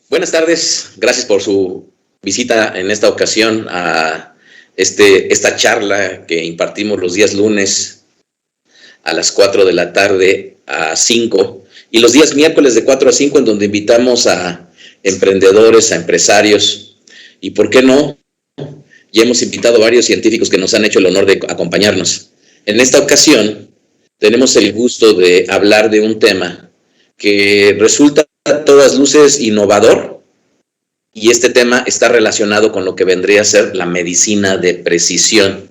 Buenas tardes, gracias por su visita en esta ocasión a esta charla que impartimos los días lunes a las 4 de la tarde a 5 y los días miércoles de 4 a 5 en donde invitamos a emprendedores, a empresarios y, ¿por qué no?, ya hemos invitado a varios científicos que nos han hecho el honor de acompañarnos. En esta ocasión tenemos el gusto de hablar de un tema que resulta a todas luces innovador, y este tema está relacionado con lo que vendría a ser la medicina de precisión.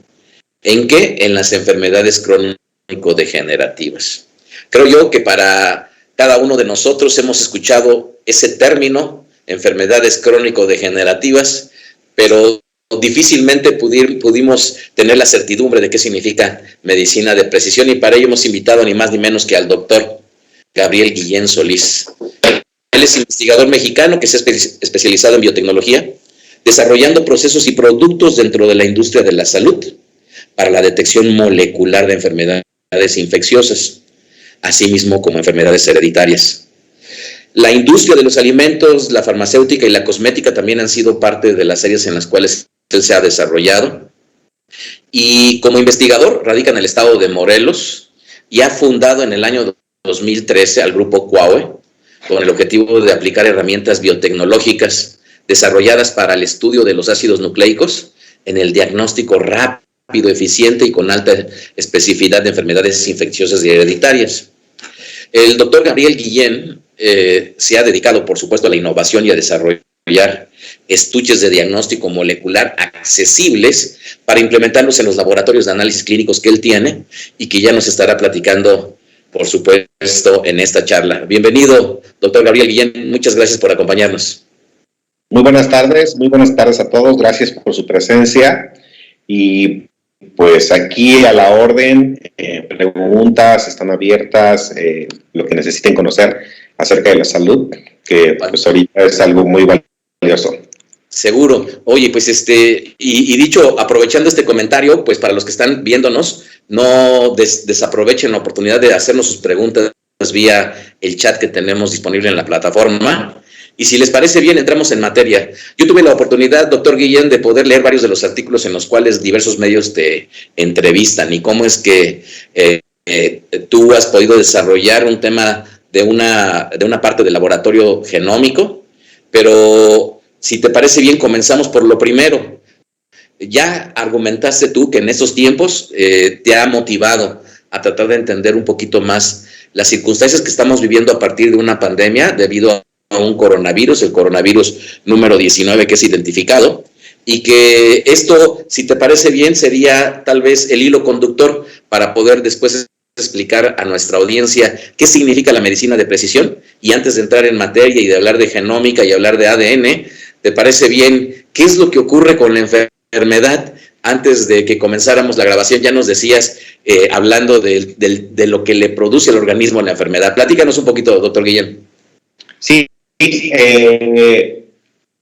¿En qué? En las enfermedades crónico-degenerativas. Creo yo que para cada uno de nosotros hemos escuchado ese término, enfermedades crónico-degenerativas, pero difícilmente pudimos tener la certidumbre de qué significa medicina de precisión, y para ello hemos invitado ni más ni menos que al doctor Gabriel Guillén Solís. Él es investigador mexicano que se ha especializado en biotecnología, desarrollando procesos y productos dentro de la industria de la salud para la detección molecular de enfermedades infecciosas, asimismo como enfermedades hereditarias. La industria de los alimentos, la farmacéutica y la cosmética también han sido parte de las áreas en las cuales él se ha desarrollado. Y como investigador radica en el estado de Morelos y ha fundado en el año 2013 al grupo Cuaue, con el objetivo de aplicar herramientas biotecnológicas desarrolladas para el estudio de los ácidos nucleicos en el diagnóstico rápido, eficiente y con alta especificidad de enfermedades infecciosas y hereditarias. El doctor Gabriel Guillén se ha dedicado, por supuesto, a la innovación y a desarrollar estuches de diagnóstico molecular accesibles para implementarlos en los laboratorios de análisis clínicos que él tiene y que ya nos estará platicando, por supuesto, en esta charla. Bienvenido, doctor Gabriel Guillén. Muchas gracias por acompañarnos. Muy buenas tardes a todos. Gracias por su presencia. Y pues aquí a la orden, preguntas están abiertas, lo que necesiten conocer acerca de la salud, que pues ahorita es algo muy valioso. Seguro. Oye, pues y dicho, aprovechando este comentario, pues para los que están viéndonos, no desaprovechen la oportunidad de hacernos sus preguntas vía el chat que tenemos disponible en la plataforma. Y si les parece bien, entramos en materia. Yo tuve la oportunidad, doctor Guillén, de poder leer varios de los artículos en los cuales diversos medios te entrevistan y cómo es que tú has podido desarrollar un tema de una parte del laboratorio genómico, pero si te parece bien, comenzamos por lo primero. Ya argumentaste tú que en estos tiempos te ha motivado a tratar de entender un poquito más las circunstancias que estamos viviendo a partir de una pandemia debido a un coronavirus, el coronavirus número 19 que es identificado, y que esto, si te parece bien, sería tal vez el hilo conductor para poder después explicar a nuestra audiencia qué significa la medicina de precisión. Y antes de entrar en materia y de hablar de genómica y hablar de ADN, ¿te parece bien qué es lo que ocurre con la enfermedad? Antes de que comenzáramos la grabación ya nos decías, hablando de lo que le produce al organismo la enfermedad. Platícanos un poquito, doctor Guillén. Sí,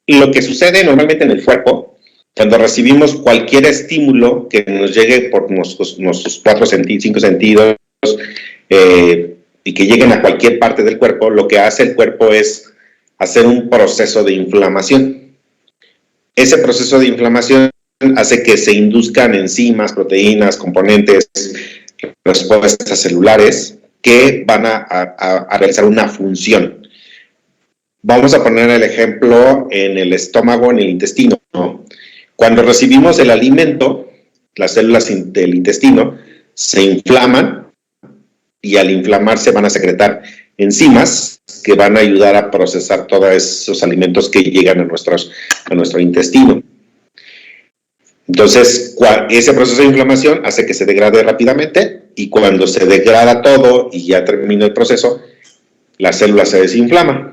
lo que sucede normalmente en el cuerpo, cuando recibimos cualquier estímulo que nos llegue por nuestros 5 sentidos y que lleguen a cualquier parte del cuerpo, lo que hace el cuerpo es hacer un proceso de inflamación. Ese proceso de inflamación hace que se induzcan enzimas, proteínas, componentes, respuestas celulares que van a realizar una función. Vamos a poner el ejemplo en el estómago, en el intestino, ¿no? Cuando recibimos el alimento, las células del intestino se inflaman y al inflamarse van a secretar enzimas que van a ayudar a procesar todos esos alimentos que llegan a nuestro intestino. Entonces, ese proceso de inflamación hace que se degrade rápidamente y cuando se degrada todo y ya termina el proceso, la célula se desinflama.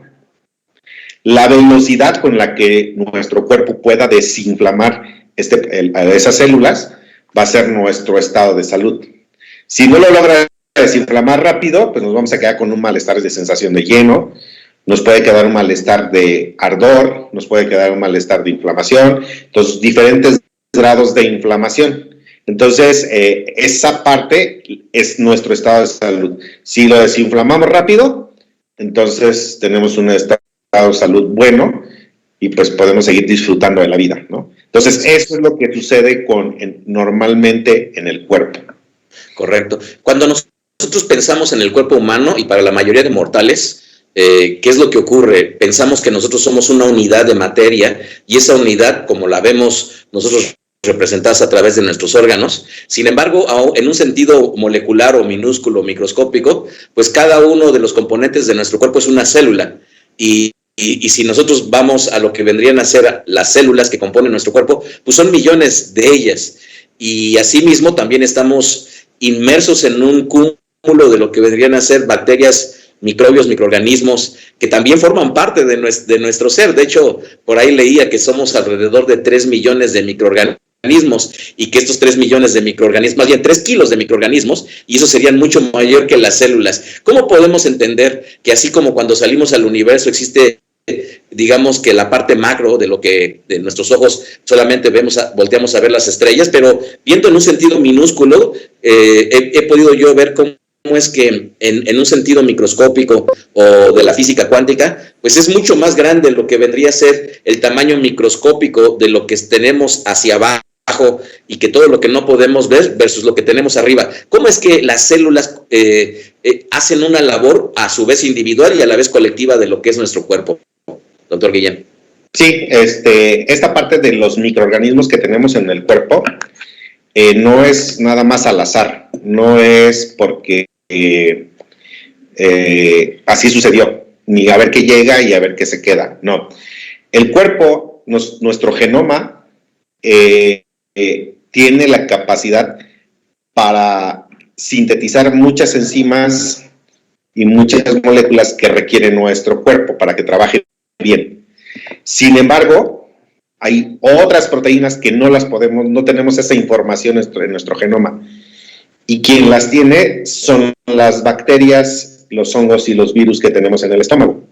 La velocidad con la que nuestro cuerpo pueda desinflamar a esas células va a ser nuestro estado de salud. Si no lo logra desinflamar rápido, pues nos vamos a quedar con un malestar de sensación de lleno, nos puede quedar un malestar de ardor, nos puede quedar un malestar de inflamación, entonces diferentes grados de inflamación. Entonces, esa parte es nuestro estado de salud. Si lo desinflamamos rápido, entonces tenemos un estado salud bueno y pues podemos seguir disfrutando de la vida, ¿no? Entonces, eso es lo que sucede normalmente en el cuerpo. Correcto. Cuando nosotros pensamos en el cuerpo humano, y para la mayoría de mortales, ¿qué es lo que ocurre? Pensamos que nosotros somos una unidad de materia, y esa unidad, como la vemos nosotros representadas a través de nuestros órganos, sin embargo, en un sentido molecular o minúsculo, microscópico, pues cada uno de los componentes de nuestro cuerpo es una célula, y si nosotros vamos a lo que vendrían a ser las células que componen nuestro cuerpo, pues son millones de ellas, y asimismo también estamos inmersos en un cúmulo de lo que vendrían a ser bacterias, microbios, microorganismos, que también forman parte de nuestro ser. De hecho, por ahí leía que somos alrededor de 3 millones de microorganismos, y que estos 3 millones de microorganismos, más bien 3 kilos de microorganismos, y eso serían mucho mayor que las células. ¿Cómo podemos entender que así como cuando salimos al universo existe, digamos que la parte macro de lo que de nuestros ojos solamente volteamos a ver las estrellas, pero viendo en un sentido minúsculo, he podido yo ver cómo es que en un sentido microscópico o de la física cuántica, pues es mucho más grande lo que vendría a ser el tamaño microscópico de lo que tenemos hacia abajo, y que todo lo que no podemos ver versus lo que tenemos arriba. ¿Cómo es que las células hacen una labor a su vez individual y a la vez colectiva de lo que es nuestro cuerpo, doctor Guillén? Sí, esta parte de los microorganismos que tenemos en el cuerpo no es nada más al azar, no es porque así sucedió, ni a ver qué llega y a ver qué se queda, no. El cuerpo, nuestro genoma, tiene la capacidad para sintetizar muchas enzimas y muchas moléculas que requiere nuestro cuerpo para que trabaje bien. Sin embargo, hay otras proteínas que no tenemos esa información en nuestro genoma. Y quien las tiene son las bacterias, los hongos y los virus que tenemos en el estómago.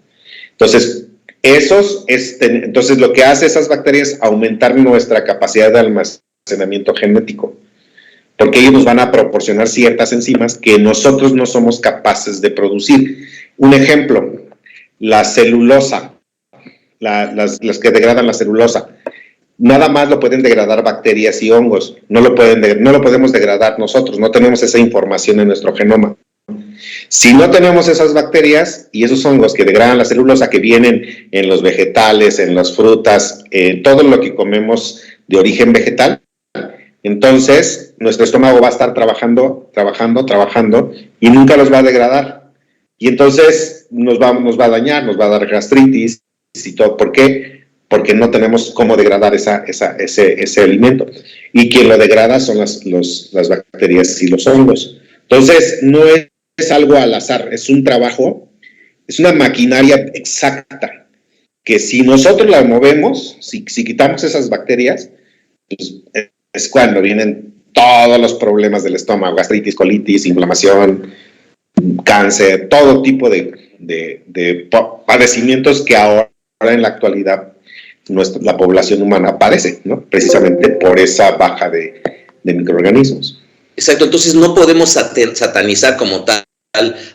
Entonces, entonces lo que hace esas bacterias es aumentar nuestra capacidad de almacenamiento genético, porque ellos nos van a proporcionar ciertas enzimas que nosotros no somos capaces de producir. Un ejemplo, la celulosa, las que degradan la celulosa, nada más lo pueden degradar bacterias y hongos, no lo podemos degradar nosotros, no tenemos esa información en nuestro genoma. Si no tenemos esas bacterias y esos hongos que degradan la celulosa, que vienen en los vegetales, en las frutas, en todo lo que comemos de origen vegetal, entonces nuestro estómago va a estar trabajando y nunca los va a degradar. Y entonces nos va a dañar, nos va a dar gastritis y todo. ¿Por qué? Porque no tenemos cómo degradar ese alimento. Y quien lo degrada son las bacterias y los hongos. Entonces, no es algo al azar, es un trabajo, es una maquinaria exacta, que si nosotros la movemos, si quitamos esas bacterias, pues es cuando vienen todos los problemas del estómago: gastritis, colitis, inflamación, cáncer, todo tipo de padecimientos que ahora en la actualidad la población humana padece, ¿no? Precisamente por esa baja de microorganismos. Exacto, entonces no podemos satanizar como tal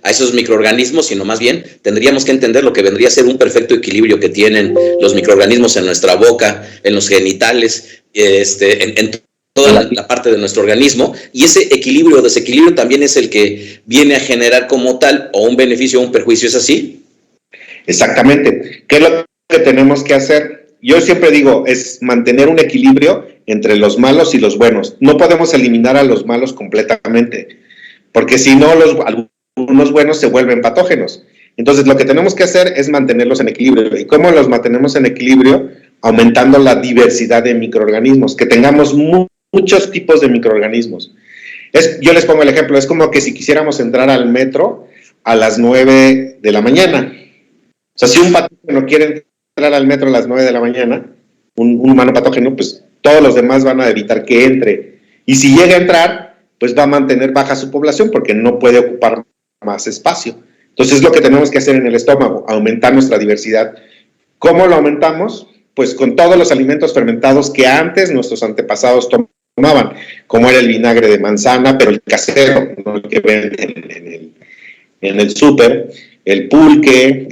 a esos microorganismos, sino más bien tendríamos que entender lo que vendría a ser un perfecto equilibrio que tienen los microorganismos en nuestra boca, en los genitales, en toda la parte de nuestro organismo, y ese equilibrio o desequilibrio también es el que viene a generar como tal o un beneficio o un perjuicio. ¿Es así? Exactamente. ¿Qué es lo que tenemos que hacer? Yo siempre digo, es mantener un equilibrio entre los malos y los buenos. No podemos eliminar a los malos completamente, porque si no, algunos buenos se vuelven patógenos. Entonces, lo que tenemos que hacer es mantenerlos en equilibrio. ¿Y cómo los mantenemos en equilibrio? Aumentando la diversidad de microorganismos, que tengamos muchos tipos de microorganismos. Yo les pongo el ejemplo, es como que si quisiéramos entrar al metro a las 9 de la mañana. O sea, si un patógeno quiere entrar al metro a las 9 de la mañana, un humano patógeno, pues todos los demás van a evitar que entre. Y si llega a entrar, pues va a mantener baja su población porque no puede ocupar más espacio. Entonces, es lo que tenemos que hacer en el estómago, aumentar nuestra diversidad. ¿Cómo lo aumentamos? Pues con todos los alimentos fermentados que antes nuestros antepasados tomaban, como era el vinagre de manzana, pero el casero, no el que venden en el súper, el pulque,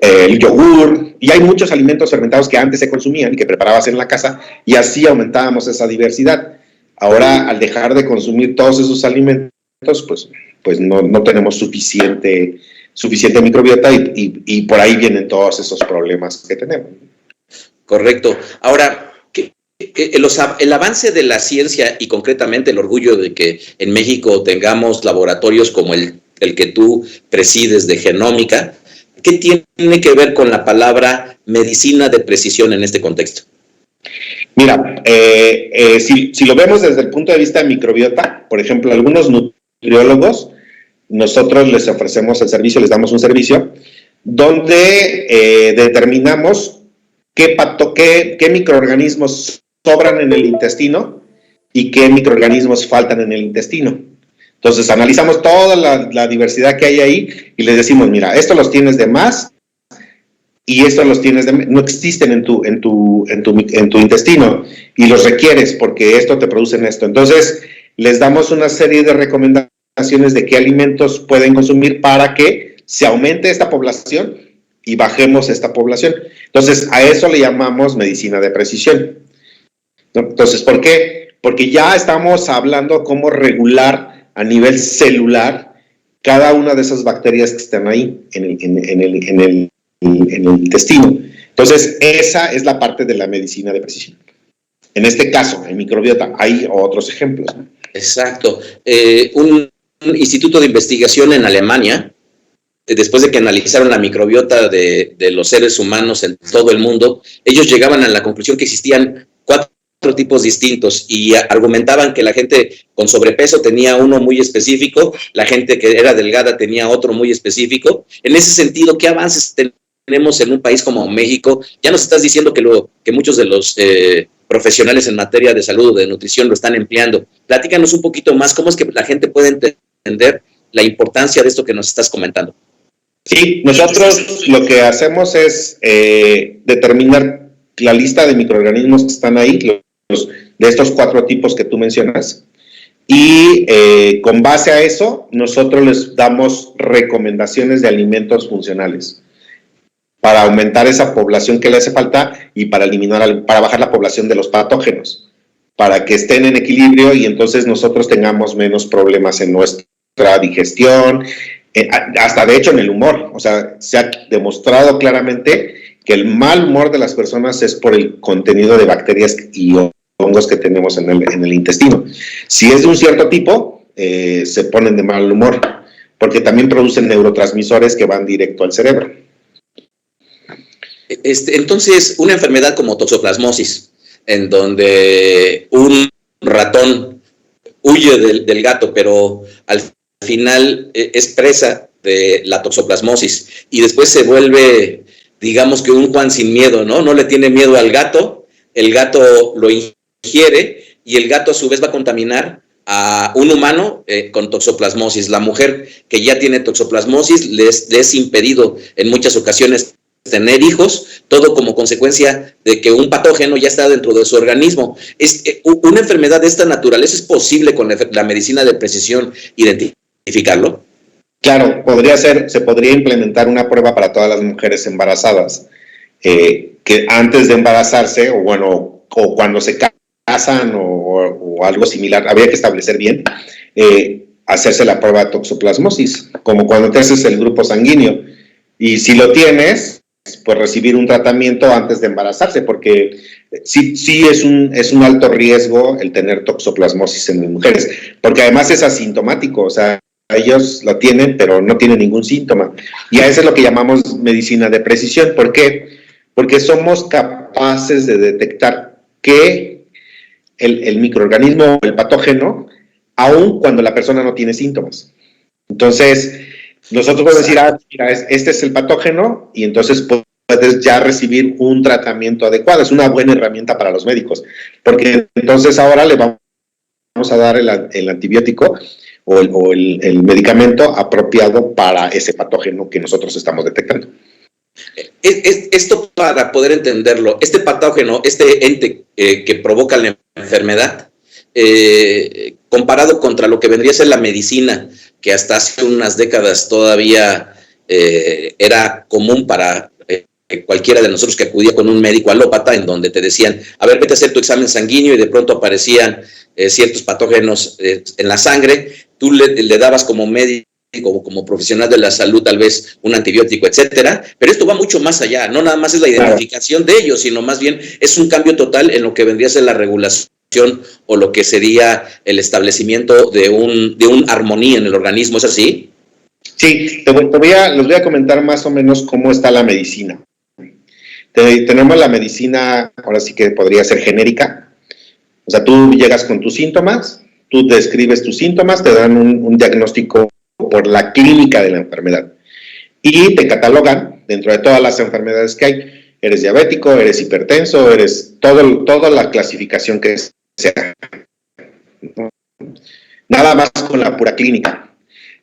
el yogur, y hay muchos alimentos fermentados que antes se consumían y que preparabas en la casa, y así aumentábamos esa diversidad. Ahora, al dejar de consumir todos esos alimentos, pues no tenemos suficiente microbiota y por ahí vienen todos esos problemas que tenemos. Correcto. Ahora, el avance de la ciencia y concretamente el orgullo de que en México tengamos laboratorios como el que tú presides de genómica, ¿qué tiene que ver con la palabra medicina de precisión en este contexto? Mira, si lo vemos desde el punto de vista de microbiota, por ejemplo, algunos nutriólogos, nosotros les ofrecemos el servicio, les damos un servicio, donde determinamos qué microorganismos sobran en el intestino y qué microorganismos faltan en el intestino. Entonces, analizamos toda la diversidad que hay ahí y les decimos, mira, estos los tienes de más y estos los tienes de no existen en tu intestino y los requieres porque esto te produce esto. Entonces, les damos una serie de recomendaciones de qué alimentos pueden consumir para que se aumente esta población y bajemos esta población. Entonces, a eso le llamamos medicina de precisión, ¿no? Entonces, ¿por qué? Porque ya estamos hablando cómo regular a nivel celular cada una de esas bacterias que están ahí en el intestino. Entonces, esa es la parte de la medicina de precisión. En este caso, en microbiota, hay otros ejemplos, ¿no? Exacto. Un instituto de investigación en Alemania, después de que analizaron la microbiota de los seres humanos en todo el mundo, ellos llegaban a la conclusión que existían 4 tipos distintos y argumentaban que la gente con sobrepeso tenía uno muy específico, la gente que era delgada tenía otro muy específico. En ese sentido, ¿qué avances tenemos en un país como México? Ya nos estás diciendo que muchos de los profesionales en materia de salud o de nutrición lo están empleando. Platícanos un poquito más, ¿cómo es que la gente puede entender la importancia de esto que nos estás comentando? Sí, nosotros lo que hacemos es determinar la lista de microorganismos que están ahí, de estos 4 tipos que tú mencionas, y con base a eso, nosotros les damos recomendaciones de alimentos funcionales para aumentar esa población que le hace falta y para bajar la población de los patógenos, para que estén en equilibrio y entonces nosotros tengamos menos problemas en nuestra digestión, hasta de hecho en el humor. O sea, se ha demostrado claramente que el mal humor de las personas es por el contenido de bacterias y hongos que tenemos en el intestino. Si es de un cierto tipo, se ponen de mal humor, porque también producen neurotransmisores que van directo al cerebro. Entonces, una enfermedad como toxoplasmosis, en donde un ratón huye del gato, pero al final es presa de la toxoplasmosis y después se vuelve, digamos que un Juan sin miedo, ¿no? No le tiene miedo al gato, el gato lo ingiere y el gato a su vez va a contaminar a un humano con toxoplasmosis. La mujer que ya tiene toxoplasmosis le es impedido en muchas ocasiones tener hijos, todo como consecuencia de que un patógeno ya está dentro de su organismo. ¿Una enfermedad de esta naturaleza es posible con la medicina de precisión identificarlo? Claro, se podría implementar una prueba para todas las mujeres embarazadas, que antes de embarazarse, o cuando se casan o algo similar, habría que establecer bien, hacerse la prueba de toxoplasmosis, como cuando te haces el grupo sanguíneo. Y si lo tienes, pues recibir un tratamiento antes de embarazarse, porque sí es un alto riesgo el tener toxoplasmosis en las mujeres, porque además es asintomático, o sea, ellos lo tienen, pero no tienen ningún síntoma. Y a eso es lo que llamamos medicina de precisión. ¿Por qué? Porque somos capaces de detectar que el microorganismo o el patógeno, aun cuando la persona no tiene síntomas. Entonces, nosotros podemos decir, mira, este es el patógeno, y entonces puedes ya recibir un tratamiento adecuado. Es una buena herramienta para los médicos, porque entonces ahora le vamos a dar el antibiótico o el medicamento apropiado para ese patógeno que nosotros estamos detectando. Esto, para poder entenderlo, este patógeno, este ente que provoca la enfermedad, comparado contra lo que vendría a ser la medicina, que hasta hace unas décadas todavía era común para cualquiera de nosotros que acudía con un médico alópata, en donde te decían, a ver, vete a hacer tu examen sanguíneo, y de pronto aparecían ciertos patógenos en la sangre, tú le dabas como médico, como profesional de la salud, tal vez un antibiótico, etcétera, pero esto va mucho más allá, no nada más es la identificación de ellos, sino más bien es un cambio total en lo que vendría a ser la regulación o lo que sería el establecimiento de un armonía en el organismo, ¿es así? Sí, les voy a comentar más o menos cómo está la medicina. Tenemos la medicina, ahora sí que podría ser genérica, o sea, tú llegas con tus síntomas, tú describes tus síntomas, te dan un diagnóstico por la clínica de la enfermedad y te catalogan dentro de todas las enfermedades que hay. Eres diabético, eres hipertenso, eres toda la clasificación que sea. Nada más con la pura clínica.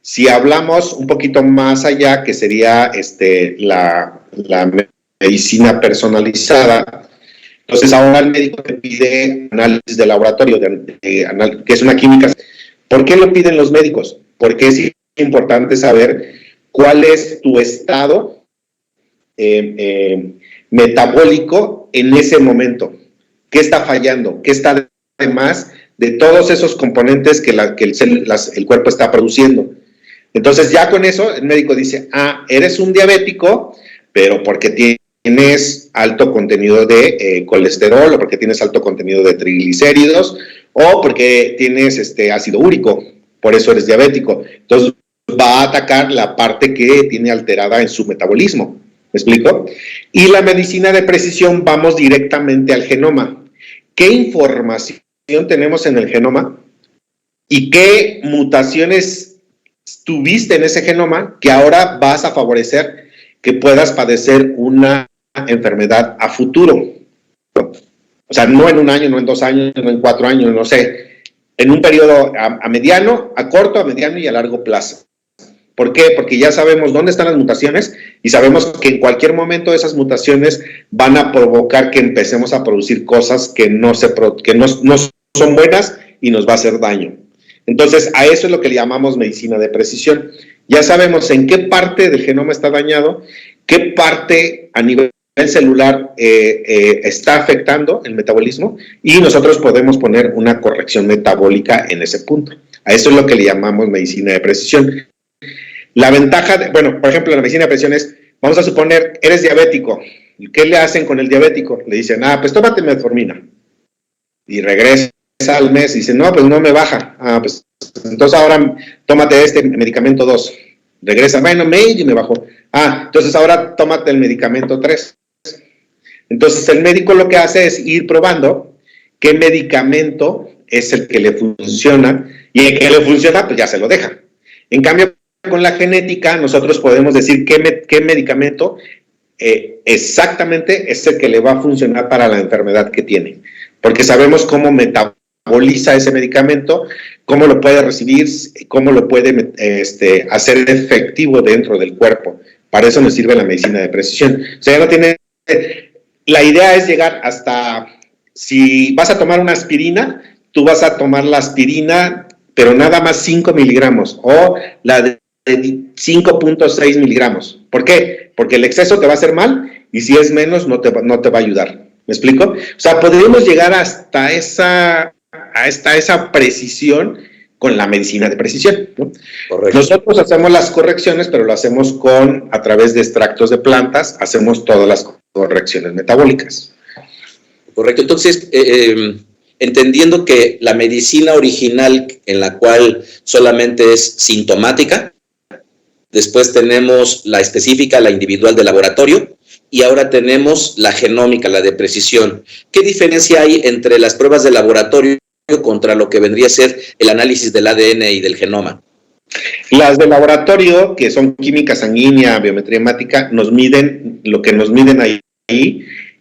Si hablamos un poquito más allá, que sería la medicina personalizada, entonces ahora el médico te pide análisis de laboratorio, que es una química. ¿Por qué lo piden los médicos? Porque es importante saber cuál es tu estado metabólico en ese momento. ¿Qué está fallando? ¿Qué está de más de todos esos componentes que el cuerpo está produciendo? Entonces ya con eso el médico dice, eres un diabético, pero porque tienes alto contenido de colesterol, o porque tienes alto contenido de triglicéridos, o porque tienes ácido úrico, por eso eres diabético. Entonces va a atacar la parte que tiene alterada en su metabolismo. ¿Me explico? Y la medicina de precisión, vamos directamente al genoma. ¿Qué información tenemos en el genoma? ¿Y qué mutaciones tuviste en ese genoma que ahora vas a favorecer que puedas padecer una enfermedad a futuro? O sea, no en un año, no en 2 años, no en 4 años, no sé. En un periodo a mediano, a corto, a mediano y a largo plazo. ¿Por qué? Porque ya sabemos dónde están las mutaciones y sabemos que en cualquier momento esas mutaciones van a provocar que empecemos a producir cosas que no son buenas y nos va a hacer daño. Entonces, a eso es lo que le llamamos medicina de precisión. Ya sabemos en qué parte del genoma está dañado, qué parte a nivel celular está afectando el metabolismo, y nosotros podemos poner una corrección metabólica en ese punto. A eso es lo que le llamamos medicina de precisión. La ventaja, por ejemplo, la medicina de precisión es, vamos a suponer, eres diabético. ¿Qué le hacen con el diabético? Le dicen, pues tómate metformina. Y regresa al mes y dice, no, pues no me baja. Pues entonces ahora tómate este medicamento 2. Regresa, bueno, y me bajó. Entonces ahora tómate el medicamento 3. Entonces el médico lo que hace es ir probando qué medicamento es el que le funciona, y el que le funciona, pues ya se lo deja. En cambio, con la genética, nosotros podemos decir qué medicamento exactamente es el que le va a funcionar para la enfermedad que tiene. Porque sabemos cómo metaboliza ese medicamento, cómo lo puede recibir, cómo lo puede hacer efectivo dentro del cuerpo. Para eso nos sirve la medicina de precisión. O sea, ya no tiene... La idea es llegar hasta... Si vas a tomar una aspirina, tú vas a tomar la aspirina, pero nada más 5 miligramos, o la de 5.6 miligramos. ¿Por qué? Porque el exceso te va a hacer mal, y si es menos, no te va a ayudar. ¿Me explico? O sea, podríamos llegar hasta esa precisión con la medicina de precisión, ¿no? Correcto. Nosotros hacemos las correcciones, pero lo hacemos a través de extractos de plantas, hacemos todas las correcciones metabólicas. Correcto. Entonces, entendiendo que la medicina original, en la cual solamente es sintomática, después tenemos la específica, la individual de laboratorio, y ahora tenemos la genómica, la de precisión. ¿Qué diferencia hay entre las pruebas de laboratorio contra lo que vendría a ser el análisis del ADN y del genoma? Las de laboratorio, que son química sanguínea, biometría hemática, lo que nos miden ahí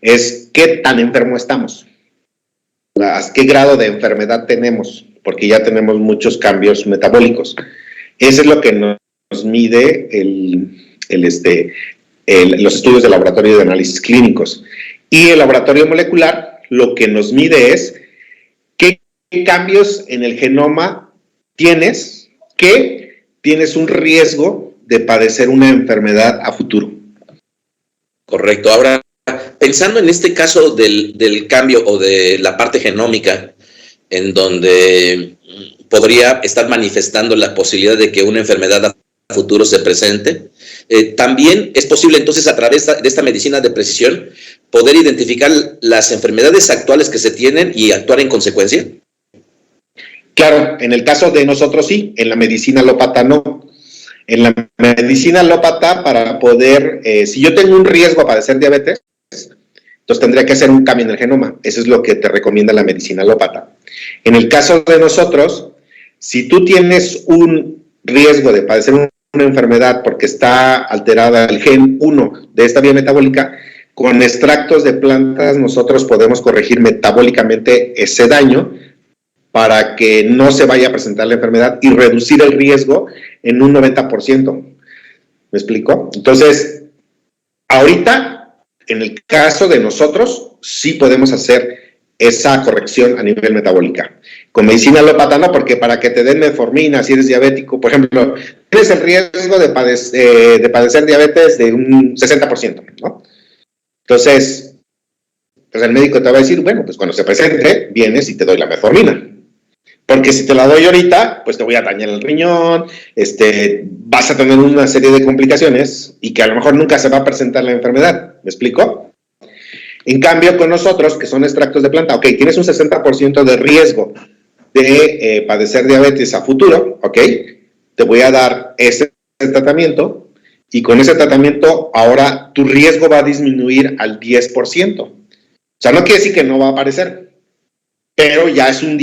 es qué tan enfermo estamos, a qué grado de enfermedad tenemos, porque ya tenemos muchos cambios metabólicos. Eso es lo que nos mide los estudios de laboratorio de análisis clínicos. Y el laboratorio molecular lo que nos mide es qué cambios en el genoma tienes, que tienes un riesgo de padecer una enfermedad a futuro. Correcto. Ahora, pensando en este caso del cambio o de la parte genómica, en donde podría estar manifestando la posibilidad de que una enfermedad a futuro se presente, también es posible entonces a través de esta medicina de precisión poder identificar las enfermedades actuales que se tienen y actuar en consecuencia. Claro, en el caso de nosotros sí, en la medicina alópata no. En la medicina alópata, para poder, si yo tengo un riesgo a padecer diabetes, entonces tendría que hacer un cambio en el genoma. Eso es lo que te recomienda la medicina alópata. En el caso de nosotros, si tú tienes un riesgo de padecer una enfermedad porque está alterada el gen 1 de esta vía metabólica, con extractos de plantas nosotros podemos corregir metabólicamente ese daño para que no se vaya a presentar la enfermedad y reducir el riesgo en un 90%. ¿Me explico? Entonces, ahorita, en el caso de nosotros, sí podemos hacer esa corrección a nivel metabólica. Con medicina alópata no, porque para que te den metformina, si eres diabético, por ejemplo, tienes el riesgo de padecer diabetes de un 60%, ¿no? Entonces, pues el médico te va a decir, bueno, pues cuando se presente, vienes y te doy la metformina. Porque si te la doy ahorita, pues te voy a dañar el riñón, vas a tener una serie de complicaciones y que a lo mejor nunca se va a presentar la enfermedad. ¿Me explico? En cambio, con nosotros, que son extractos de planta, ok, tienes un 60% de riesgo de padecer diabetes a futuro, ok, te voy a dar ese tratamiento y con ese tratamiento ahora tu riesgo va a disminuir al 10%. O sea, no quiere decir que no va a aparecer, pero ya es un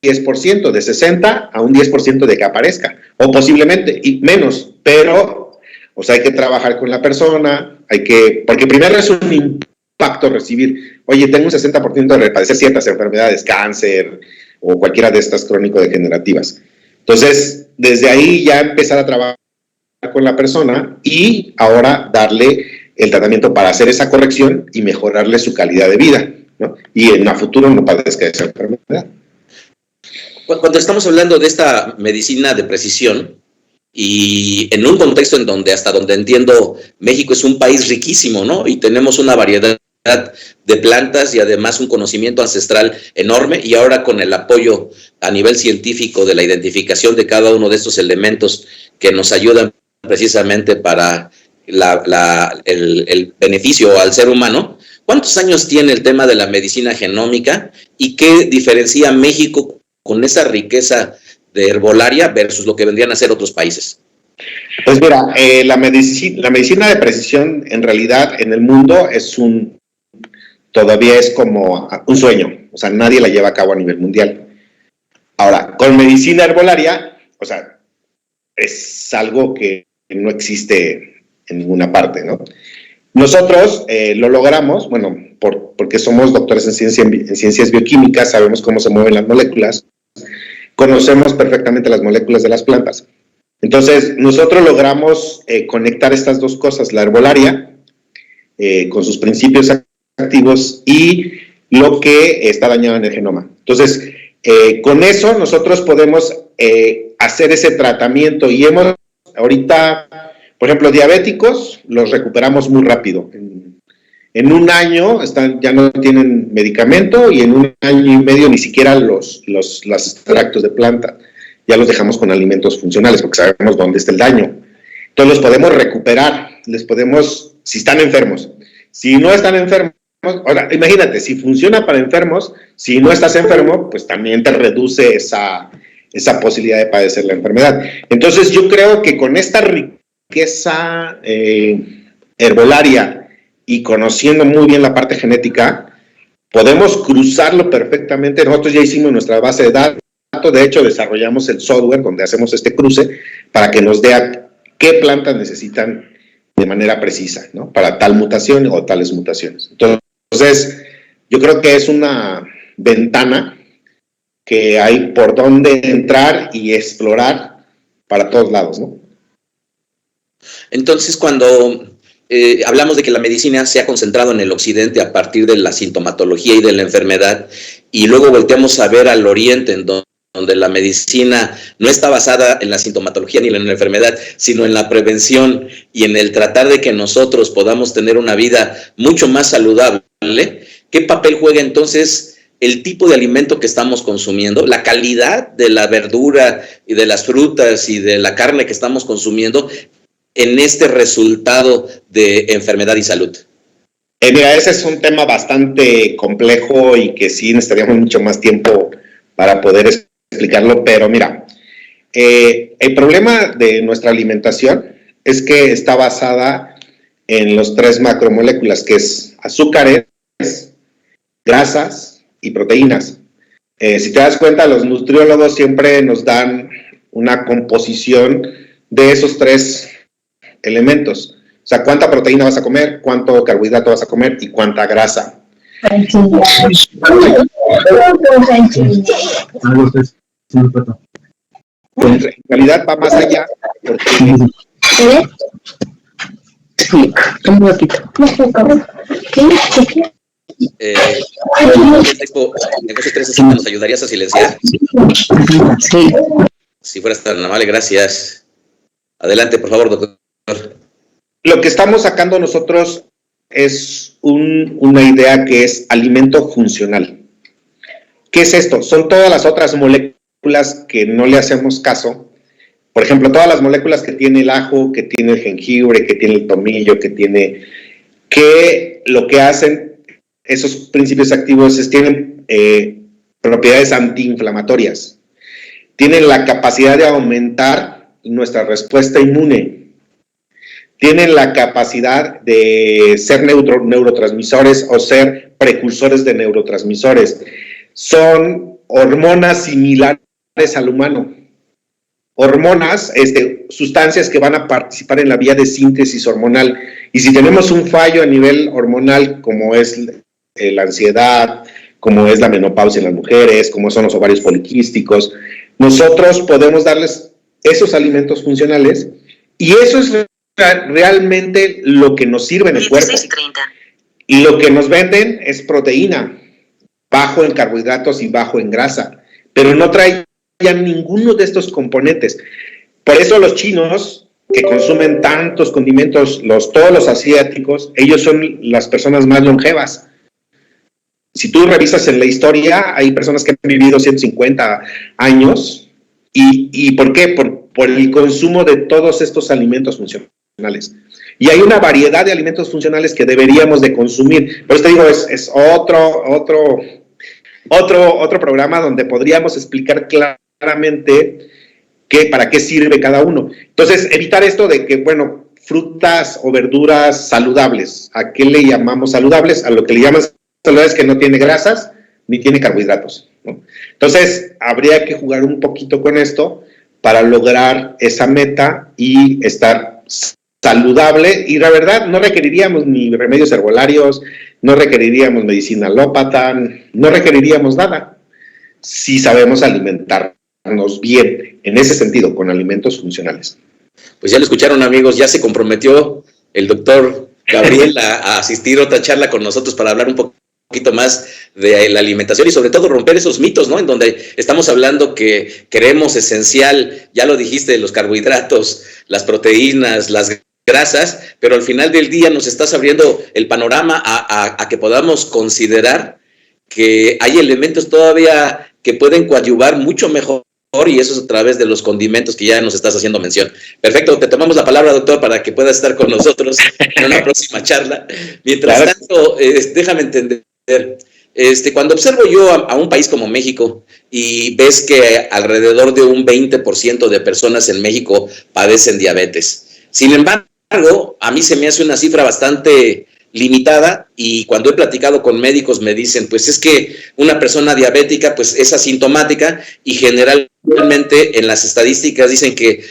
10%, de 60 a un 10% de que aparezca, o posiblemente, y menos, pero, o sea, hay que trabajar con la persona, porque primero es un impacto recibir, oye, tengo un 60% de padecer ciertas enfermedades, cáncer, o cualquiera de estas crónico-degenerativas. Entonces, desde ahí ya empezar a trabajar con la persona y ahora darle el tratamiento para hacer esa corrección y mejorarle su calidad de vida, ¿no? Y en el futuro no padezca esa enfermedad. Cuando estamos hablando de esta medicina de precisión y en un contexto en donde, hasta donde entiendo, México es un país riquísimo, ¿no? Y tenemos una variedad de plantas y además un conocimiento ancestral enorme, y ahora con el apoyo a nivel científico de la identificación de cada uno de estos elementos que nos ayudan precisamente para el beneficio al ser humano. ¿Cuántos años tiene el tema de la medicina genómica y qué diferencia México con esa riqueza de herbolaria versus lo que vendrían a ser otros países? Pues mira, la medicina de precisión en realidad en el mundo todavía es como un sueño, o sea, nadie la lleva a cabo a nivel mundial. Ahora, con medicina herbolaria, o sea, es algo que no existe en ninguna parte, ¿no? Nosotros lo logramos, bueno, porque somos doctores en ciencias bioquímicas, sabemos cómo se mueven las moléculas, conocemos perfectamente las moléculas de las plantas. Entonces, nosotros logramos conectar estas dos cosas, la herbolaria, con sus principios activos y lo que está dañado en el genoma. Entonces, con eso nosotros podemos hacer ese tratamiento y ahorita, por ejemplo, diabéticos, los recuperamos muy rápido. En un año ya no tienen medicamento y en un año y medio ni siquiera los extractos de planta. Ya los dejamos con alimentos funcionales porque sabemos dónde está el daño. Entonces los podemos recuperar, si están enfermos. Si no están enfermos, ahora imagínate, si funciona para enfermos, si no estás enfermo, pues también te reduce esa posibilidad de padecer la enfermedad. Entonces yo creo que con esta riqueza herbolaria y conociendo muy bien la parte genética, podemos cruzarlo perfectamente. Nosotros ya hicimos nuestra base de datos, de hecho desarrollamos el software donde hacemos este cruce para que nos dé qué plantas necesitan de manera precisa, ¿no? Para tal mutación o tales mutaciones. Entonces, yo creo que es una ventana que hay por donde entrar y explorar para todos lados, ¿no? Entonces, cuando hablamos de que la medicina se ha concentrado en el occidente a partir de la sintomatología y de la enfermedad, y luego volteamos a ver al oriente, en donde la medicina no está basada en la sintomatología ni en la enfermedad, sino en la prevención y en el tratar de que nosotros podamos tener una vida mucho más saludable, ¿qué papel juega entonces el tipo de alimento que estamos consumiendo, la calidad de la verdura y de las frutas y de la carne que estamos consumiendo en este resultado de enfermedad y salud? Mira, ese es un tema bastante complejo y que sí necesitaríamos mucho más tiempo para poder explicarlo, pero mira, el problema de nuestra alimentación es que está basada en los 3 macromoléculas, que es azúcares, grasas y proteínas. Si te das cuenta, los nutriólogos siempre nos dan una composición de esos 3 elementos. O sea, cuánta proteína vas a comer, cuánto carbohidrato vas a comer y cuánta grasa. En realidad va más allá, porque ¿nos ayudarías a silenciar? Sí. Si fueras tan amable, gracias. Adelante, por favor, doctor. Lo que estamos sacando nosotros es una idea que es alimento funcional. ¿Qué es esto? Son todas las otras moléculas que no le hacemos caso. Por ejemplo, todas las moléculas que tiene el ajo, que tiene el jengibre, que tiene el tomillo, que lo que hacen esos principios activos es tienen propiedades antiinflamatorias. Tienen la capacidad de aumentar nuestra respuesta inmune. Tienen la capacidad de ser neurotransmisores o ser precursores de neurotransmisores. Son hormonas similares al humano. Hormonas, sustancias que van a participar en la vía de síntesis hormonal. Y si tenemos un fallo a nivel hormonal, como es la ansiedad, como es la menopausia en las mujeres, como son los ovarios poliquísticos, nosotros podemos darles esos alimentos funcionales y eso es realmente lo que nos sirve en el cuerpo. Y lo que nos venden es proteína, bajo en carbohidratos y bajo en grasa, pero no trae ya ninguno de estos componentes. Por eso los chinos, que consumen tantos condimentos, todos los asiáticos, ellos son las personas más longevas. Si tú revisas en la historia, hay personas que han vivido 150 años. ¿Y por qué? Por el consumo de todos estos alimentos funcionales. Y hay una variedad de alimentos funcionales que deberíamos de consumir. Por eso te digo, es otro programa donde podríamos explicar claramente para qué sirve cada uno. Entonces, evitar esto de que, bueno, frutas o verduras saludables. ¿A qué le llamamos saludables? A lo que le llaman saludables que no tiene grasas ni tiene carbohidratos, ¿no? Entonces, habría que jugar un poquito con esto para lograr esa meta y estar saludable. Y la verdad, no requeriríamos ni remedios herbolarios, no requeriríamos medicina alópata, no requeriríamos nada si sabemos alimentarnos bien, en ese sentido, con alimentos funcionales. Pues ya lo escucharon, amigos, ya se comprometió el doctor Gabriel a asistir a otra charla con nosotros para hablar un poquito más de la alimentación y sobre todo romper esos mitos, ¿no? En donde estamos hablando que queremos esencial, ya lo dijiste, los carbohidratos, las proteínas, las grasas, pero al final del día nos estás abriendo el panorama a que podamos considerar que hay elementos todavía que pueden coadyuvar mucho mejor, y eso es a través de los condimentos que ya nos estás haciendo mención. Perfecto, te tomamos la palabra, doctor, para que puedas estar con nosotros en una próxima charla. Mientras tanto, déjame entender, cuando observo yo a un país como México y ves que alrededor de un 20% de personas en México padecen diabetes. Sin embargo, a mí se me hace una cifra bastante limitada, y cuando he platicado con médicos me dicen, pues es que una persona diabética pues es asintomática, y generalmente en las estadísticas dicen que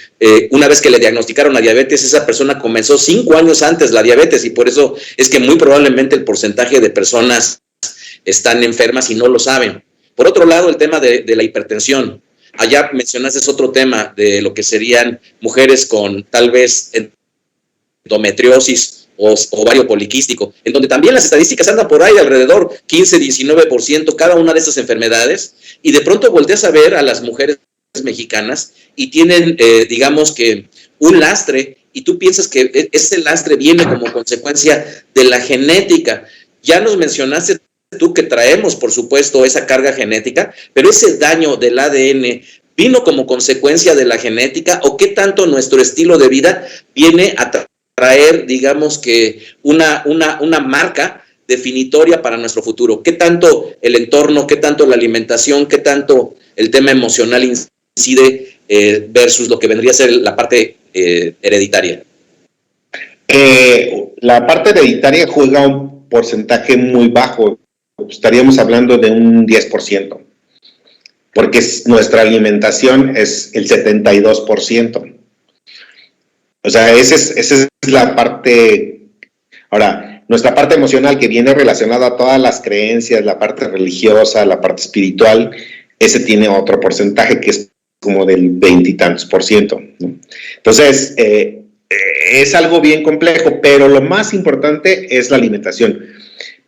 una vez que le diagnosticaron la diabetes, esa persona comenzó 5 años antes la diabetes, y por eso es que muy probablemente el porcentaje de personas están enfermas y no lo saben. Por otro lado, el tema de la hipertensión. Allá mencionaste otro tema de lo que serían mujeres con tal vez endometriosis o ovario poliquístico, en donde también las estadísticas andan por ahí alrededor 15-19% cada una de estas enfermedades, y de pronto volteas a ver a las mujeres mexicanas y tienen, digamos que, un lastre, y tú piensas que ese lastre viene como consecuencia de la genética. Ya nos mencionaste tú que traemos, por supuesto, esa carga genética, pero ese daño del ADN vino como consecuencia de la genética, o qué tanto nuestro estilo de vida viene a traer, digamos que, una marca definitoria para nuestro futuro. ¿Qué tanto el entorno, qué tanto la alimentación, qué tanto el tema emocional incide versus lo que vendría a ser la parte hereditaria? La parte hereditaria juega un porcentaje muy bajo, estaríamos hablando de un 10%, porque nuestra alimentación es el 72%. O sea, esa es la parte. Ahora, nuestra parte emocional, que viene relacionada a todas las creencias, la parte religiosa, la parte espiritual, ese tiene otro porcentaje que es como del 20 y tantos %, ¿no? Entonces, es algo bien complejo, pero lo más importante es la alimentación,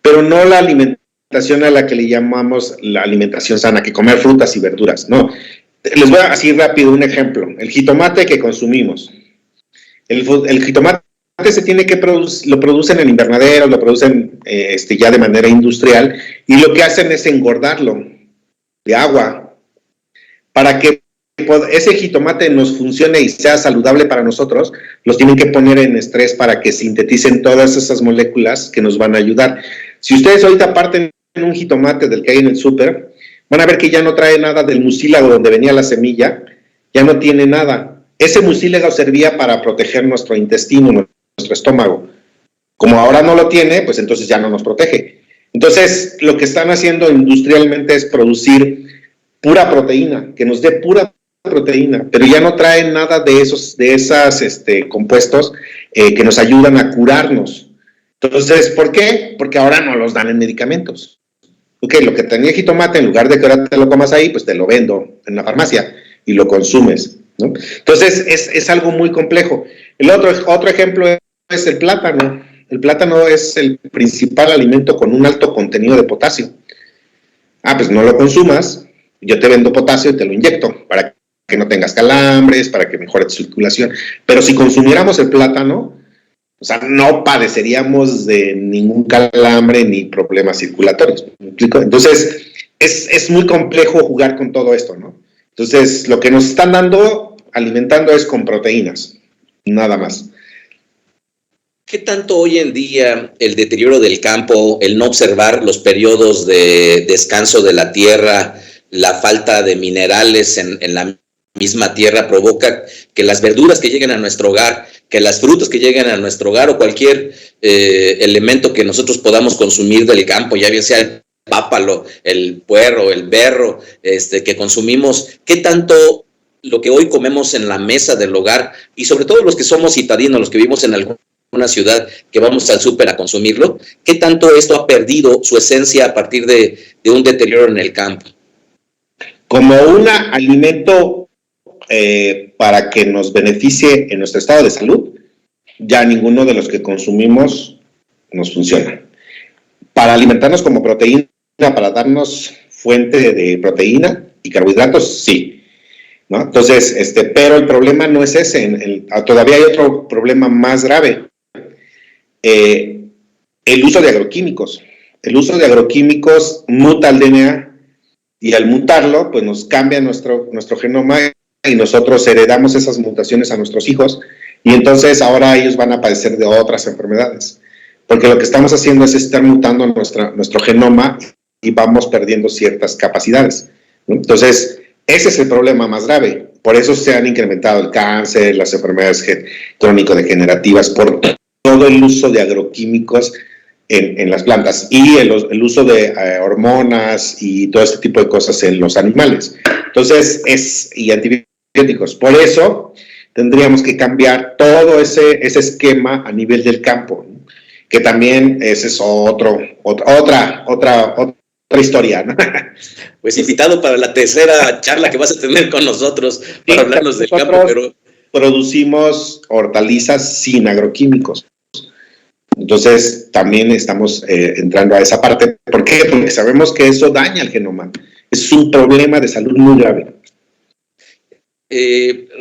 pero no la alimentación a la que le llamamos la alimentación sana, que comer frutas y verduras, no. Les voy a así rápido un ejemplo. El jitomate que consumimos. El jitomate se tiene que lo producen en invernaderos, lo producen ya de manera industrial, y lo que hacen es engordarlo de agua para que ese jitomate nos funcione y sea saludable para nosotros. Los tienen que poner en estrés para que sinteticen todas esas moléculas que nos van a ayudar. Si ustedes ahorita parten un jitomate del que hay en el súper, van a ver que ya no trae nada del mucílago donde venía la semilla, ya no tiene nada. Ese mucílago servía para proteger nuestro intestino, nuestro estómago. Como ahora no lo tiene, pues entonces ya no nos protege. Entonces, lo que están haciendo industrialmente es producir pura proteína, que nos dé pura proteína, pero ya no traen nada de esos compuestos que nos ayudan a curarnos. Entonces, ¿por qué? Porque ahora no los dan en medicamentos. Ok, lo que tenía jitomate, en lugar de que ahora te lo comas ahí, pues te lo vendo en la farmacia y lo consumes, ¿no? Entonces, es algo muy complejo. El otro ejemplo es el plátano. El plátano es el principal alimento con un alto contenido de potasio. Pues no lo consumas, yo te vendo potasio y te lo inyecto para que no tengas calambres, para que mejore tu circulación. Pero si consumiéramos el plátano, o sea, no padeceríamos de ningún calambre ni problemas circulatorios. ¿Me explico? Entonces, es muy complejo jugar con todo esto, ¿no? Entonces, lo que nos están alimentando es con proteínas, nada más. ¿Qué tanto hoy en día el deterioro del campo, el no observar los periodos de descanso de la tierra, la falta de minerales en la misma tierra provoca que las verduras que lleguen a nuestro hogar, que las frutas que lleguen a nuestro hogar o cualquier elemento que nosotros podamos consumir del campo, ya bien sea el pápalo, el puerro, el berro, que consumimos, qué tanto lo que hoy comemos en la mesa del hogar, y sobre todo los que somos citadinos, los que vivimos en una ciudad que vamos al súper a consumirlo, qué tanto esto ha perdido su esencia a partir de un deterioro en el campo? Como un alimento para que nos beneficie en nuestro estado de salud, ya ninguno de los que consumimos nos funciona. Para alimentarnos como proteína, para darnos fuente de proteína y carbohidratos, sí, ¿no? Entonces, pero el problema no es ese. Todavía hay otro problema más grave. El uso de agroquímicos. El uso de agroquímicos muta el DNA, y al mutarlo, pues nos cambia nuestro genoma, y nosotros heredamos esas mutaciones a nuestros hijos, y entonces ahora ellos van a padecer de otras enfermedades, porque lo que estamos haciendo es estar mutando nuestro genoma y vamos perdiendo ciertas capacidades, ¿no? Entonces, ese es el problema más grave. Por eso se han incrementado el cáncer, las enfermedades crónico-degenerativas, por todo el uso de agroquímicos en las plantas, y el uso de hormonas y todo este tipo de cosas en los animales. Entonces, y antibióticos. Por eso tendríamos que cambiar todo ese esquema a nivel del campo, ¿no? Que también ese es otra historia, ¿no? Pues invitado para la tercera charla que vas a tener con nosotros para hablarnos del campo, pero producimos hortalizas sin agroquímicos. Entonces, también estamos entrando a esa parte. ¿Por qué? Porque sabemos que eso daña el genoma. Es un problema de salud muy grave.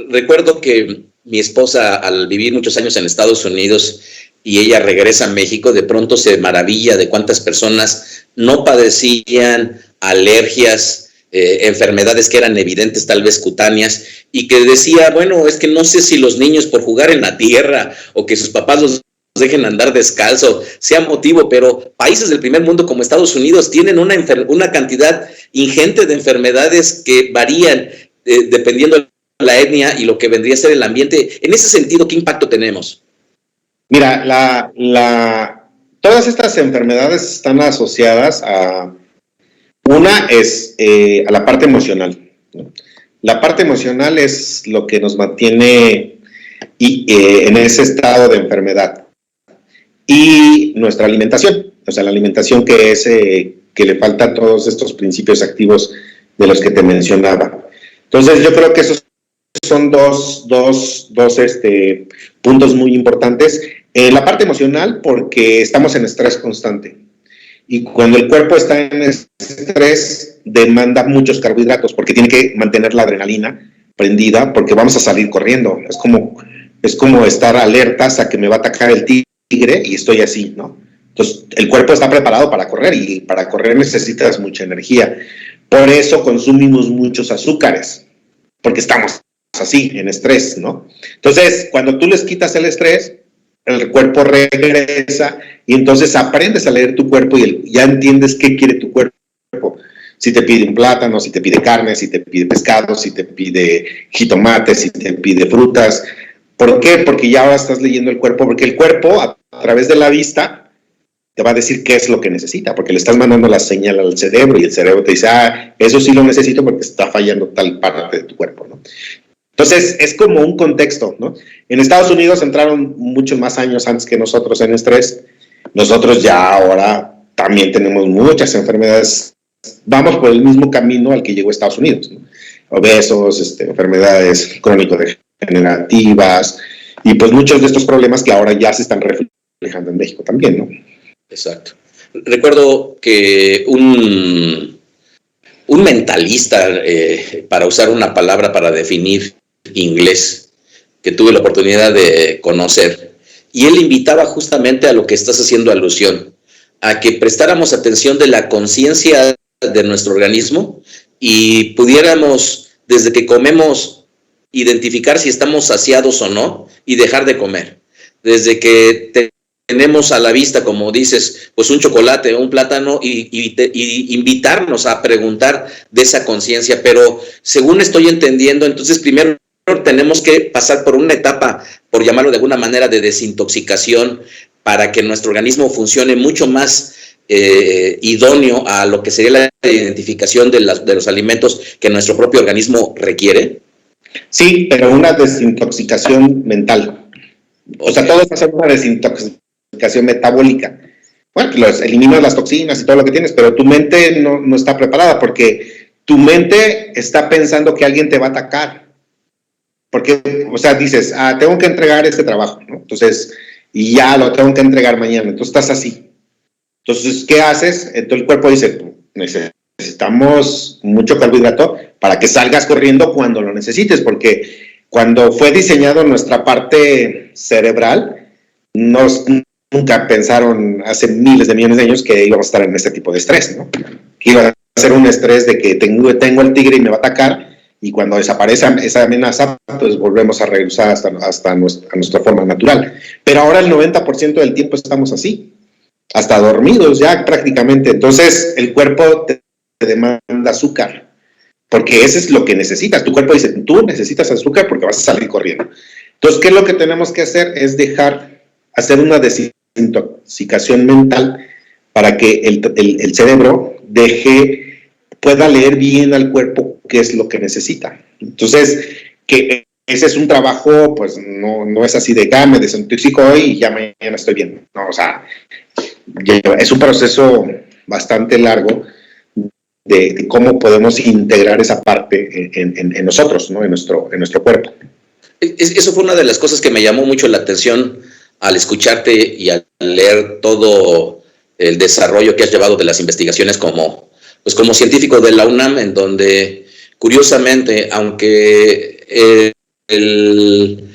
Recuerdo que mi esposa, al vivir muchos años en Estados Unidos y ella regresa a México, de pronto se maravilla de cuántas personas no padecían alergias, enfermedades que eran evidentes, tal vez cutáneas, y que decía, bueno, es que no sé si los niños por jugar en la tierra o que sus papás los dejen andar descalzo sea motivo, pero países del primer mundo como Estados Unidos tienen una cantidad ingente de enfermedades que varían dependiendo de la etnia y lo que vendría a ser el ambiente. En ese sentido, ¿qué impacto tenemos? Mira, todas estas enfermedades están asociadas a una es a la parte emocional, ¿no? La parte emocional es lo que nos mantiene en ese estado de enfermedad. Y nuestra alimentación, o sea, la alimentación que es que le faltan todos estos principios activos de los que te mencionaba. Entonces, yo creo que esos son dos puntos muy importantes. En la parte emocional, porque estamos en estrés constante. Y cuando el cuerpo está en estrés, demanda muchos carbohidratos, porque tiene que mantener la adrenalina prendida, porque vamos a salir corriendo. Es como estar alertas a que me va a atacar el tigre y estoy así, ¿no? Entonces, el cuerpo está preparado para correr y para correr necesitas mucha energía. Por eso consumimos muchos azúcares, porque estamos así, en estrés, ¿no? Entonces, cuando tú les quitas el estrés, el cuerpo regresa y entonces aprendes a leer tu cuerpo y ya entiendes qué quiere tu cuerpo. Si te pide un plátano, si te pide carne, si te pide pescado, si te pide jitomate, si te pide frutas. ¿Por qué? Porque ya ahora estás leyendo el cuerpo, porque el cuerpo a través de la vista te va a decir qué es lo que necesita, porque le estás mandando la señal al cerebro y el cerebro te dice, eso sí lo necesito porque está fallando tal parte de tu cuerpo, ¿no? Entonces, es como un contexto, ¿no? En Estados Unidos entraron muchos más años antes que nosotros en estrés. Nosotros ya ahora también tenemos muchas enfermedades. Vamos por el mismo camino al que llegó Estados Unidos, ¿no? Obesos, enfermedades crónico-degenerativas y pues muchos de estos problemas que ahora ya se están reflejando en México también, ¿no? Exacto. Recuerdo que un mentalista, para usar una palabra para definir inglés, que tuve la oportunidad de conocer, y él invitaba justamente a lo que estás haciendo alusión, a que prestáramos atención de la conciencia de nuestro organismo y pudiéramos, desde que comemos, identificar si estamos saciados o no y dejar de comer. Desde que tenemos a la vista, como dices, pues un chocolate o un plátano y invitarnos a preguntar de esa conciencia. Pero según estoy entendiendo, entonces primero tenemos que pasar por una etapa, por llamarlo de alguna manera, de desintoxicación para que nuestro organismo funcione mucho más idóneo a lo que sería la identificación de los alimentos que nuestro propio organismo requiere. Sí, pero una desintoxicación mental. O sea, todo es hacer una desintoxicación metabólica. Bueno, pues eliminas las toxinas y todo lo que tienes, pero tu mente no está preparada porque tu mente está pensando que alguien te va a atacar. Porque, o sea, dices, tengo que entregar este trabajo, ¿no? Entonces, y ya lo tengo que entregar mañana. Entonces, estás así. Entonces, ¿qué haces? Entonces, el cuerpo dice, necesitamos mucho carbohidrato para que salgas corriendo cuando lo necesites, porque cuando fue diseñado nuestra parte cerebral, nunca pensaron hace miles de millones de años que íbamos a estar en este tipo de estrés, ¿no? Que iba a ser un estrés de que tengo el tigre y me va a atacar, y cuando desaparece esa amenaza, pues volvemos a regresar hasta nuestra forma natural. Pero ahora el 90% del tiempo estamos así, hasta dormidos ya prácticamente. Entonces el cuerpo te demanda azúcar, porque eso es lo que necesitas. Tu cuerpo dice, tú necesitas azúcar porque vas a salir corriendo. Entonces, ¿qué es lo que tenemos que hacer? Es hacer una desintoxicación mental para que el cerebro pueda leer bien al cuerpo qué es lo que necesita. Entonces, que ese es un trabajo, pues no es así de me desintoxico hoy y ya mañana estoy bien. No, o sea, es un proceso bastante largo de cómo podemos integrar esa parte en nosotros, ¿no? en nuestro cuerpo. Eso fue una de las cosas que me llamó mucho la atención al escucharte y al leer todo el desarrollo que has llevado de las investigaciones como científico de la UNAM, en donde curiosamente, aunque el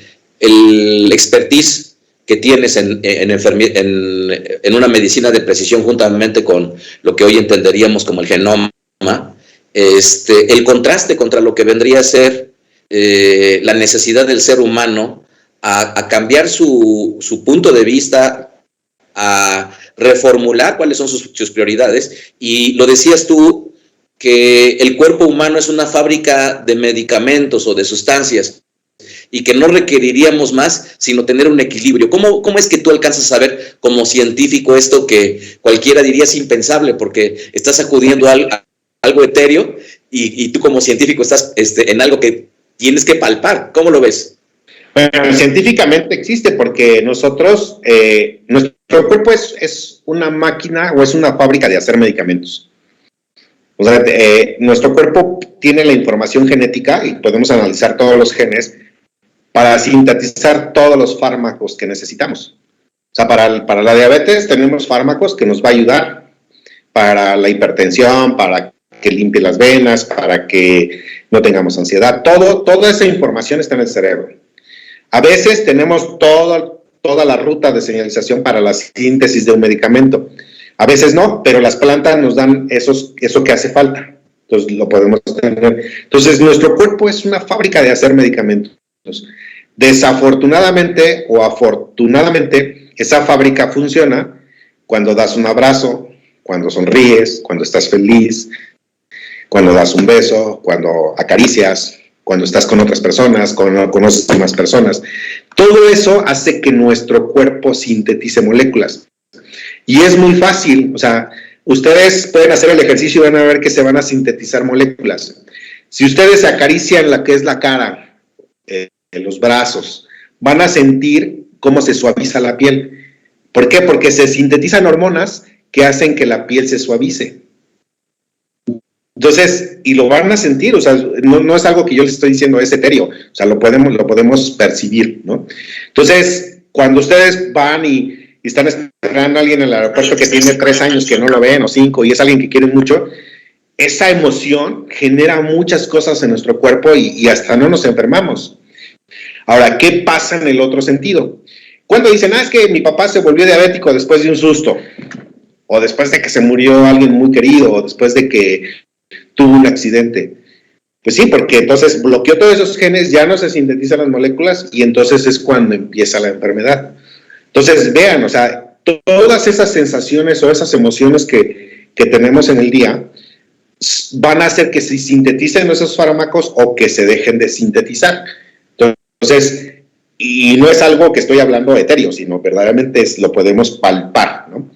expertise que tienes en una medicina de precisión juntamente con lo que hoy entenderíamos como el genoma, el contraste contra lo que vendría a ser la necesidad del ser humano a cambiar su punto de vista, a reformular cuáles son sus prioridades. Y lo decías tú, que el cuerpo humano es una fábrica de medicamentos o de sustancias y que no requeriríamos más sino tener un equilibrio. ¿Cómo es que tú alcanzas a ver como científico esto que cualquiera diría es impensable, porque estás acudiendo a algo etéreo y tú como científico estás en algo que tienes que palpar? ¿Cómo lo ves? Bueno, científicamente existe, porque nosotros, nuestro cuerpo es una máquina o es una fábrica de hacer medicamentos. O sea, nuestro cuerpo tiene la información genética y podemos analizar todos los genes para sintetizar todos los fármacos que necesitamos. O sea, para la diabetes tenemos fármacos que nos va a ayudar, para la hipertensión, para que limpie las venas, para que no tengamos ansiedad. Toda esa información está en el cerebro. A veces tenemos toda la ruta de señalización para la síntesis de un medicamento. A veces no, pero las plantas nos dan eso que hace falta. Entonces lo podemos tener. Entonces nuestro cuerpo es una fábrica de hacer medicamentos. Desafortunadamente o afortunadamente, esa fábrica funciona cuando das un abrazo, cuando sonríes, cuando estás feliz, cuando das un beso, cuando acaricias, cuando estás con otras personas, cuando conoces a más personas. Todo eso hace que nuestro cuerpo sintetice moléculas. Y es muy fácil, o sea, ustedes pueden hacer el ejercicio y van a ver que se van a sintetizar moléculas. Si ustedes acarician la que es la cara, los brazos, van a sentir cómo se suaviza la piel. ¿Por qué? Porque se sintetizan hormonas que hacen que la piel se suavice. Entonces, y lo van a sentir, o sea, no es algo que yo les estoy diciendo, es etéreo, o sea, lo podemos percibir, ¿no? Entonces, cuando ustedes van y están esperando a alguien en el aeropuerto que tiene 3 años que no lo ven, o 5, y es alguien que quieren mucho, esa emoción genera muchas cosas en nuestro cuerpo y hasta no nos enfermamos. Ahora, ¿qué pasa en el otro sentido? Cuando dicen, es que mi papá se volvió diabético después de un susto, o después de que se murió alguien muy querido, o después de que tuvo un accidente. Pues sí, porque entonces bloqueó todos esos genes, ya no se sintetizan las moléculas y entonces es cuando empieza la enfermedad. Entonces, vean, o sea, todas esas sensaciones o esas emociones que tenemos en el día van a hacer que se sinteticen esos fármacos o que se dejen de sintetizar. Entonces, y no es algo que estoy hablando etéreo, sino verdaderamente lo podemos palpar, ¿no?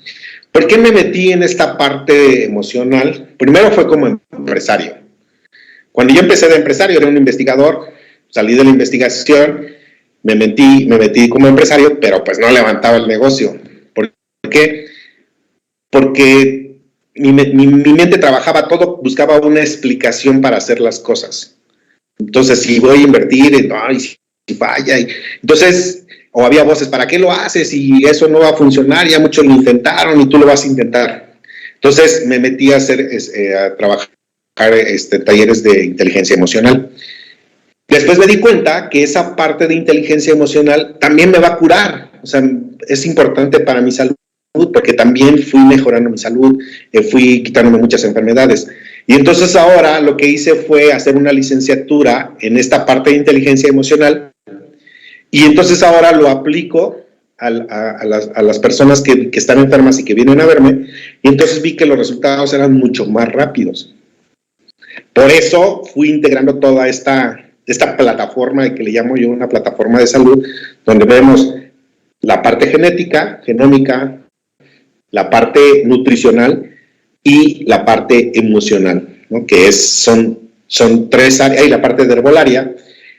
¿Por qué me metí en esta parte emocional? Primero fue como empresario. Cuando yo empecé de empresario, era un investigador, salí de la investigación, me metí como empresario, pero pues no levantaba el negocio. ¿Por qué? Porque mi mente trabajaba todo, buscaba una explicación para hacer las cosas. Entonces, si voy a invertir, si falla, entonces, o había voces, ¿para qué lo haces? Y eso no va a funcionar, ya muchos lo intentaron y tú lo vas a intentar. Entonces me metí a trabajar talleres de inteligencia emocional. Después me di cuenta que esa parte de inteligencia emocional también me va a curar, o sea, es importante para mi salud, porque también fui mejorando mi salud, fui quitándome muchas enfermedades. Y entonces ahora lo que hice fue hacer una licenciatura en esta parte de inteligencia emocional, y entonces ahora lo aplico a las personas que están enfermas y que vienen a verme, y entonces vi que los resultados eran mucho más rápidos. Por eso fui integrando toda esta plataforma que le llamo yo una plataforma de salud, donde vemos la parte genética, genómica, la parte nutricional y la parte emocional, ¿no? Que son 3 áreas, y la parte de herbolaria.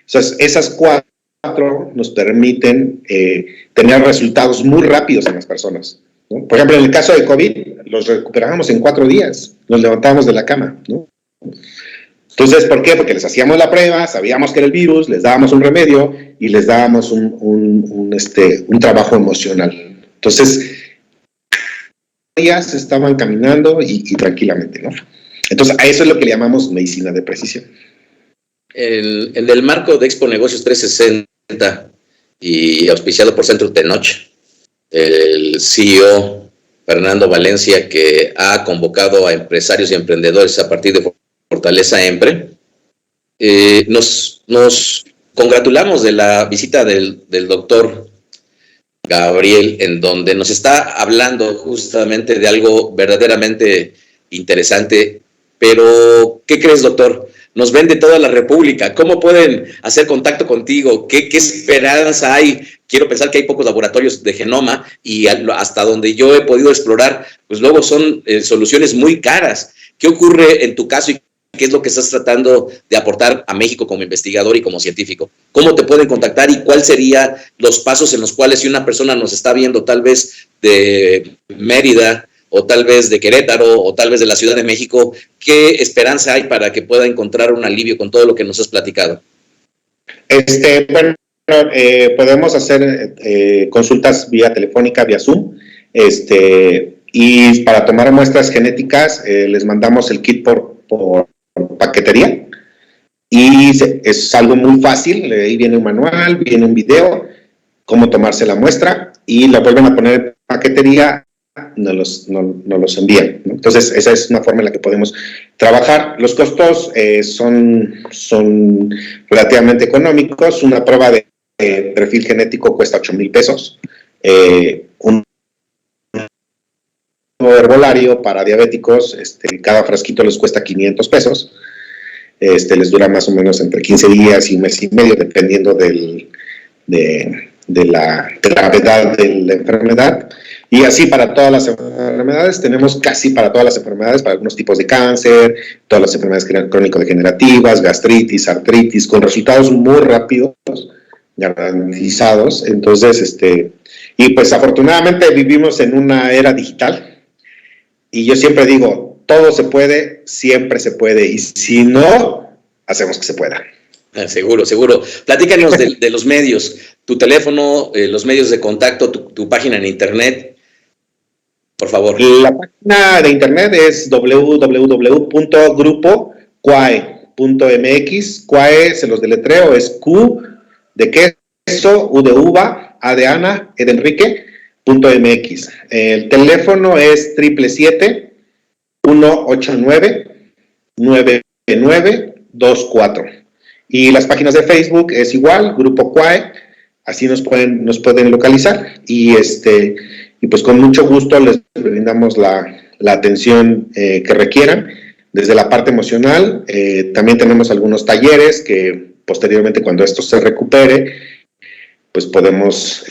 Entonces, esas 4 nos permiten tener resultados muy rápidos en las personas, ¿no? Por ejemplo, en el caso de COVID, los recuperábamos en 4 días, nos levantábamos de la cama, ¿no? Entonces, ¿por qué? Porque les hacíamos la prueba, sabíamos que era el virus, les dábamos un remedio y les dábamos un trabajo emocional. Entonces, días estaban caminando y tranquilamente, ¿no? Entonces, a eso es lo que le llamamos medicina de precisión. En el marco de Expo Negocios 360 y auspiciado por Centro Tenoch, el CEO Fernando Valencia, que ha convocado a empresarios y emprendedores a partir de Fortaleza Empre, nos congratulamos de la visita del doctor Gabriel, en donde nos está hablando justamente de algo verdaderamente interesante. Pero, ¿qué crees, doctor? Nos ven de toda la República. ¿Cómo pueden hacer contacto contigo? ¿Qué esperanza hay? Quiero pensar que hay pocos laboratorios de genoma y hasta donde yo he podido explorar, pues luego son soluciones muy caras. ¿Qué ocurre en tu caso y qué es lo que estás tratando de aportar a México como investigador y como científico? ¿Cómo te pueden contactar y cuáles serían los pasos en los cuales, si una persona nos está viendo tal vez de Mérida o tal vez de Querétaro o tal vez de la Ciudad de México, qué esperanza hay para que pueda encontrar un alivio con todo lo que nos has platicado? Bueno, podemos hacer consultas vía telefónica, vía Zoom, y para tomar muestras genéticas les mandamos el kit por paquetería, y es algo muy fácil. Ahí viene un manual, viene un video, cómo tomarse la muestra, y la vuelven a poner en paquetería, nos los envían, ¿no? Entonces, esa es una forma en la que podemos trabajar. Los costos son relativamente económicos. Una prueba de perfil genético cuesta 8,000 pesos. Un herbolario para diabéticos, cada frasquito les cuesta 500 pesos. Les dura más o menos entre 15 días y un mes y medio, dependiendo de la gravedad de la enfermedad. Y así para todas las enfermedades, tenemos casi para todas las enfermedades, para algunos tipos de cáncer, todas las enfermedades crónico-degenerativas, gastritis, artritis, con resultados muy rápidos, garantizados. Entonces, y pues afortunadamente vivimos en una era digital, y yo siempre digo, todo se puede, siempre se puede, y si no, hacemos que se pueda. Seguro, seguro. Platícanos de los medios, tu teléfono, los medios de contacto, tu página en internet, por favor. La página de internet es www.grupoquae.mx. Quae, se los deletreo, es Q de queso, U de uva, A de Ana, E de Enrique, .mx. El teléfono es 777-189-9924. Y las páginas de Facebook es igual, Grupo Quae, así nos pueden localizar, y pues con mucho gusto les brindamos la atención que requieran, desde la parte emocional. También tenemos algunos talleres que posteriormente, cuando esto se recupere, pues podemos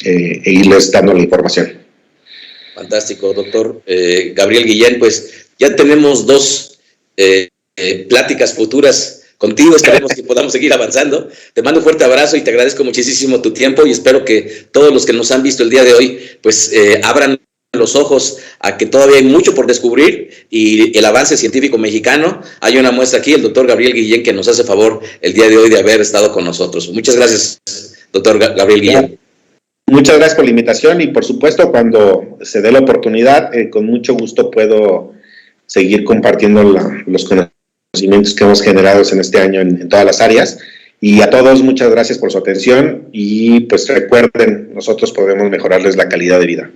irles dando la información. Fantástico, doctor Gabriel Guillén. Pues ya tenemos dos pláticas futuras contigo. Esperemos que podamos seguir avanzando. Te mando un fuerte abrazo y te agradezco muchísimo tu tiempo, y espero que todos los que nos han visto el día de hoy pues abran los ojos a que todavía hay mucho por descubrir y el avance científico mexicano. Hay una muestra aquí, el doctor Gabriel Guillén, que nos hace favor el día de hoy de haber estado con nosotros. Muchas gracias, doctor Gabriel Guillén. Muchas gracias por la invitación, y por supuesto, cuando se dé la oportunidad, con mucho gusto puedo seguir compartiendo los conocimientos que hemos generado en este año en todas las áreas. Y a todos, muchas gracias por su atención, y pues recuerden, nosotros podemos mejorarles la calidad de vida.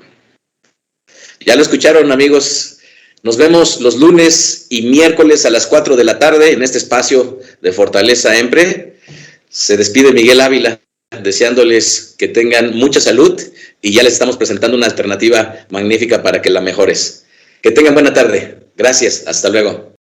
Ya lo escucharon, amigos. Nos vemos los lunes y miércoles a las 4 de la tarde en este espacio de Fortaleza Empre. Se despide Miguel Ávila, deseándoles que tengan mucha salud, y ya les estamos presentando una alternativa magnífica para que la mejores. Que tengan buena tarde. Gracias. Hasta luego.